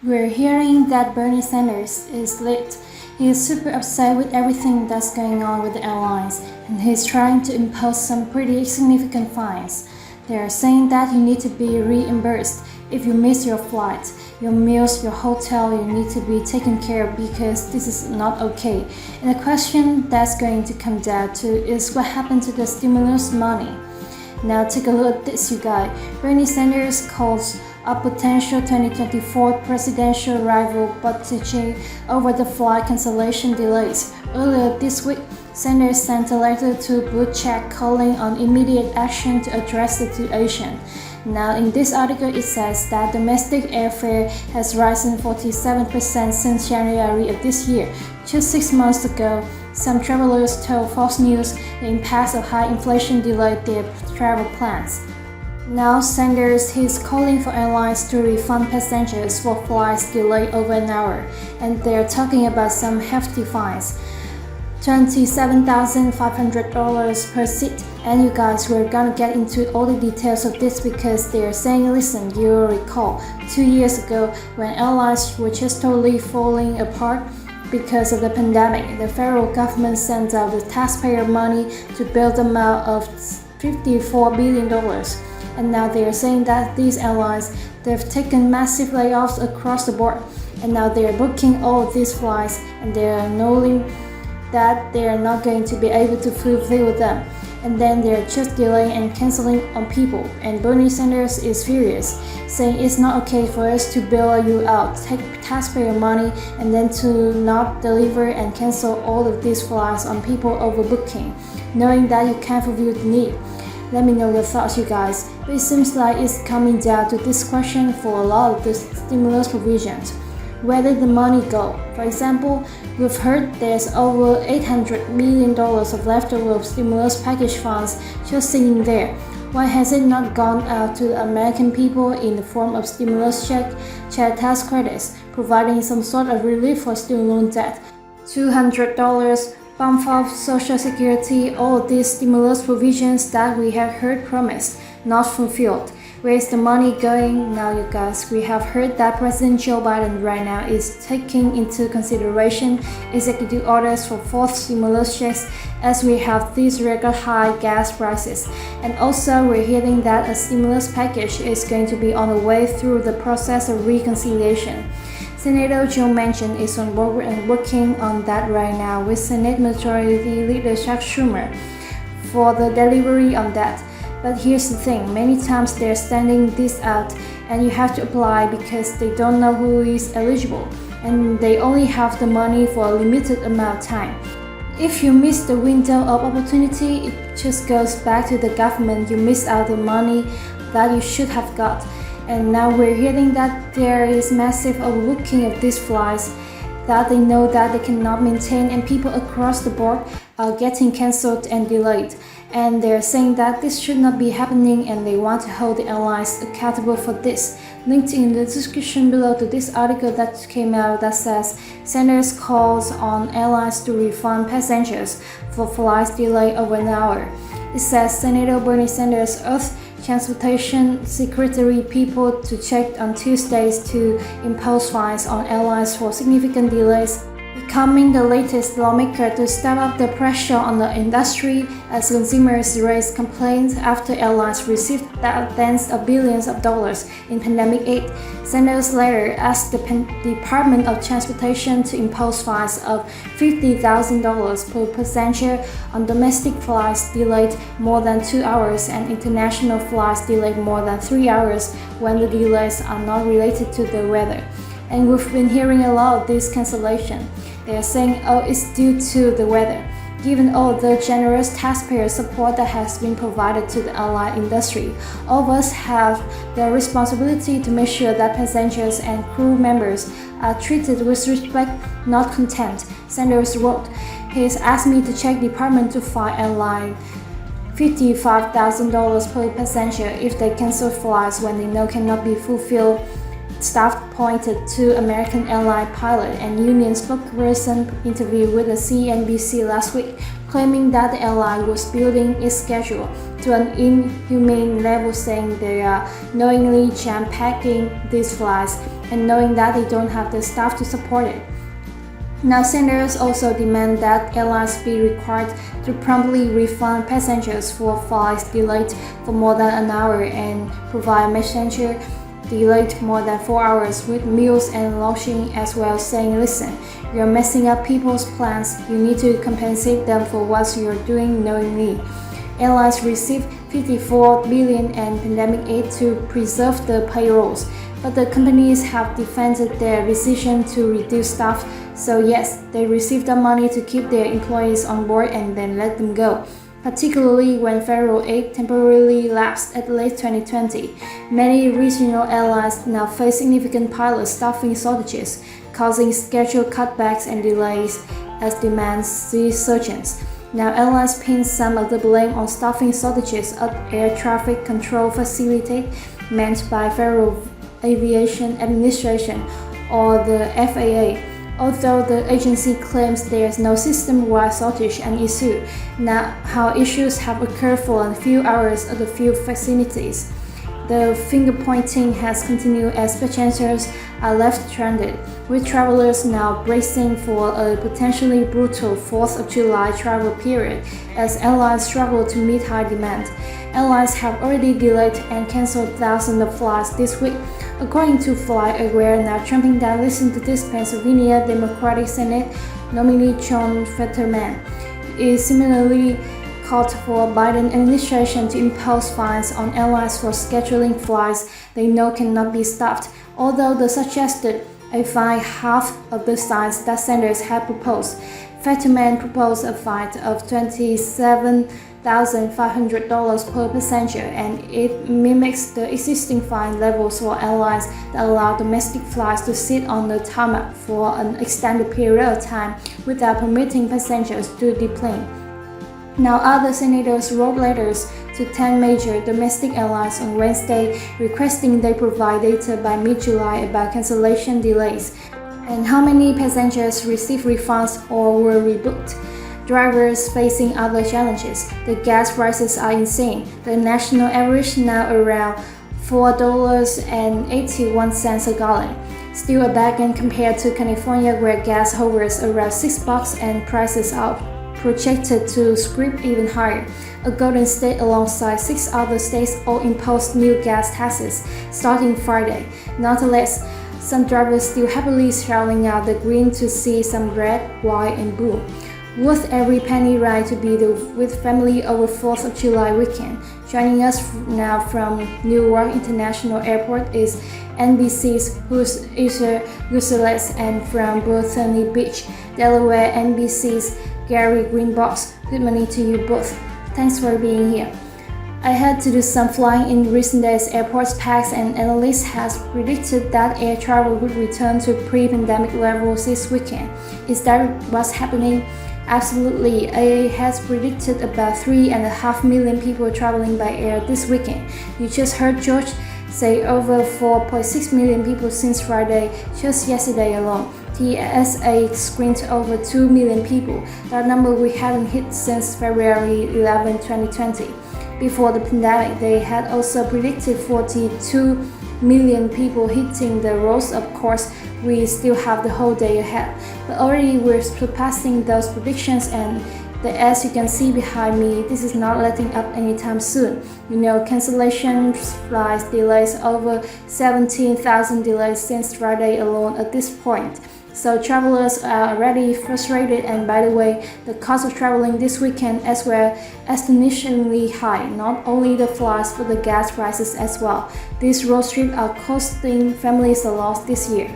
We're hearing that Bernie Sanders is lit. He is super upset with everything that's going on with the airlines, and he's trying to impose some pretty significant fines. They are saying that you need to be reimbursed if you miss your flight, your meals, your hotel. You need to be taken care of because this is not okay. And the question that's going to come down to is what happened to the stimulus money. Now take a look at this, you guys. Bernie Sanders calls a potential 2024 presidential rival Buttigieg over the flight cancellation delays. Earlier this week, Sanders sent a letter to Buttigieg calling on immediate action to address the situation. Now, in this article, it says that domestic airfare has risen 47% since January of this year. Just 6 months ago, some travelers told Fox News the impact of high inflation delayed their travel plans. Now, Sanders is calling for airlines to refund passengers for flights delayed over an hour, and they're talking about some hefty fines. $27,500 per seat. And you guys, we're gonna get into all the details of this because they're saying, listen, you'll recall 2 years ago when airlines were just totally falling apart because of the pandemic, the federal government sent out the taxpayer money to build them out of $54 billion. And now they are saying that these airlines, they've taken massive layoffs across the board. And now they are booking all of these flights and they are knowing that they are not going to be able to fulfill them. And then they're just delaying and canceling on people. And Bernie Sanders is furious, saying it's not okay for us to bail you out, take taxpayer money, and then to not deliver and cancel all of these flights on people overbooking, knowing that you can't fulfill the need. Let me know your thoughts, you guys. But it seems like it's coming down to this question for a lot of the stimulus provisions. Where did the money go? For example, we've heard there's over $800 million of leftover stimulus package funds just sitting there. Why has it not gone out to the American people in the form of stimulus check, child tax credits, providing some sort of relief for student loan debt, $200, bump off Social Security, all of these stimulus provisions that we have heard promised, not fulfilled. Where is the money going now, you guys? We have heard that President Joe Biden right now is taking into consideration executive orders for fourth stimulus checks as we have these record high gas prices. And also we're hearing that a stimulus package is going to be on the way through the process of reconciliation. Senator Joe Manchin is on board and working on that right now with Senate Majority Leader Chuck Schumer for the delivery on that. But here's the thing, many times they're sending this out and you have to apply because they don't know who is eligible and they only have the money for a limited amount of time. If you miss the window of opportunity, it just goes back to the government. You miss out the money that you should have got. And now we're hearing that there is massive overbooking of these flights that they know that they cannot maintain, and people across the board are getting cancelled and delayed. And they're saying that this should not be happening and they want to hold the airlines accountable for this. Linked in the description below to this article that came out that says Sanders calls on airlines to refund passengers for flights delayed over an hour. It says Senator Bernie Sanders urged Transportation Secretary people to check on Tuesdays to impose fines on airlines for significant delays, becoming the latest lawmaker to step up the pressure on the industry as consumers raise complaints after airlines received tens of billions of dollars in pandemic aid. Sanders later asked the Department of Transportation to impose fines of $50,000 per passenger on domestic flights delayed more than 2 hours and international flights delayed more than 3 hours when the delays are not related to the weather. And we've been hearing a lot of this cancellation. They are saying, oh, it's due to the weather. Given all the generous taxpayer support that has been provided to the airline industry, all of us have the responsibility to make sure that passengers and crew members are treated with respect, not contempt, Sanders wrote. He has asked me to check department to fine airline $55,000 per passenger if they cancel flights when they know cannot be fulfilled. Staff pointed to American airline pilot and union spokesperson interview with the CNBC last week. claiming that the airline was building its schedule to an inhumane level, saying they are knowingly jam-packing these flights and knowing that they don't have the staff to support it. Now, senators also demand that airlines be required to promptly refund passengers for flights delayed for more than an hour and provide messenger delayed more than 4 hours with meals and lodging as well, saying, listen, you're messing up people's plans, you need to compensate them for what you're doing knowingly. Airlines received $54 billion in pandemic aid to preserve the payrolls, but the companies have defended their decision to reduce staff. So yes, they received the money to keep their employees on board and then let them go, particularly when federal aid temporarily lapsed at late 2020. Many regional airlines now face significant pilot staffing shortages, causing schedule cutbacks and delays as demand resurgence. Now, airlines pin some of the blame on staffing shortages at air traffic control facility managed by Federal Aviation Administration or the FAA. Although the agency claims there is no system-wide shortage and issue, now how issues have occurred for a few hours at a few facilities. The finger-pointing has continued as passengers are left stranded, with travelers now bracing for a potentially brutal 4th of July travel period as airlines struggle to meet high demand. Airlines have already delayed and cancelled thousands of flights this week, according to FlightAware. Now trumping down, listen to this, Pennsylvania Democratic Senate nominee John Fetterman is similarly called for Biden administration to impose fines on airlines for scheduling flights they know cannot be stopped, although they suggested a fine half of the size that Sanders had proposed. Fetterman proposed a fine of $27,500 per passenger, and it mimics the existing fine levels for airlines that allow domestic flights to sit on the tarmac for an extended period of time without permitting passengers to deplane. Now, other senators wrote letters to 10 major domestic airlines on Wednesday requesting they provide data by mid-July about cancellation delays and how many passengers received refunds or were rebooked. Drivers facing other challenges. The gas prices are insane. The national average now around $4.81 a gallon. Still a bargain compared to California, where gas hovers around $6 and prices are projected to scrape even higher. A Golden State alongside 6 other states all imposed new gas taxes starting Friday. Nonetheless, some drivers still happily shouting out the green to see some red, white, and blue. Worth every penny ride to be with family over 4th of July weekend. Joining us now from Newark International Airport is NBC's Isa Gutierrez, and from Bethany Beach, Delaware, NBC's Gary Greenbox. Good morning to you both. Thanks for being here. I had to do some flying in recent days. Airports packed, and analysts has predicted that air travel would return to pre-pandemic levels this weekend. Is that what's happening? Absolutely. AA has predicted about 3.5 million people traveling by air this weekend. You just heard George say over 4.6 million people since Friday, just yesterday alone. TSA screened over 2 million people, that number we hadn't hit since February 11, 2020. Before the pandemic, they had also predicted 42 million people hitting the roads. Of course, we still have the whole day ahead, but already we're surpassing those predictions, and as you can see behind me, this is not letting up anytime soon. Cancellations, flights, delays, over 17,000 delays since Friday alone at this point. So travelers are already frustrated, and by the way, the cost of traveling this weekend as well astonishingly high. Not only the flights, but the gas prices as well. These road trips are costing families a lot this year.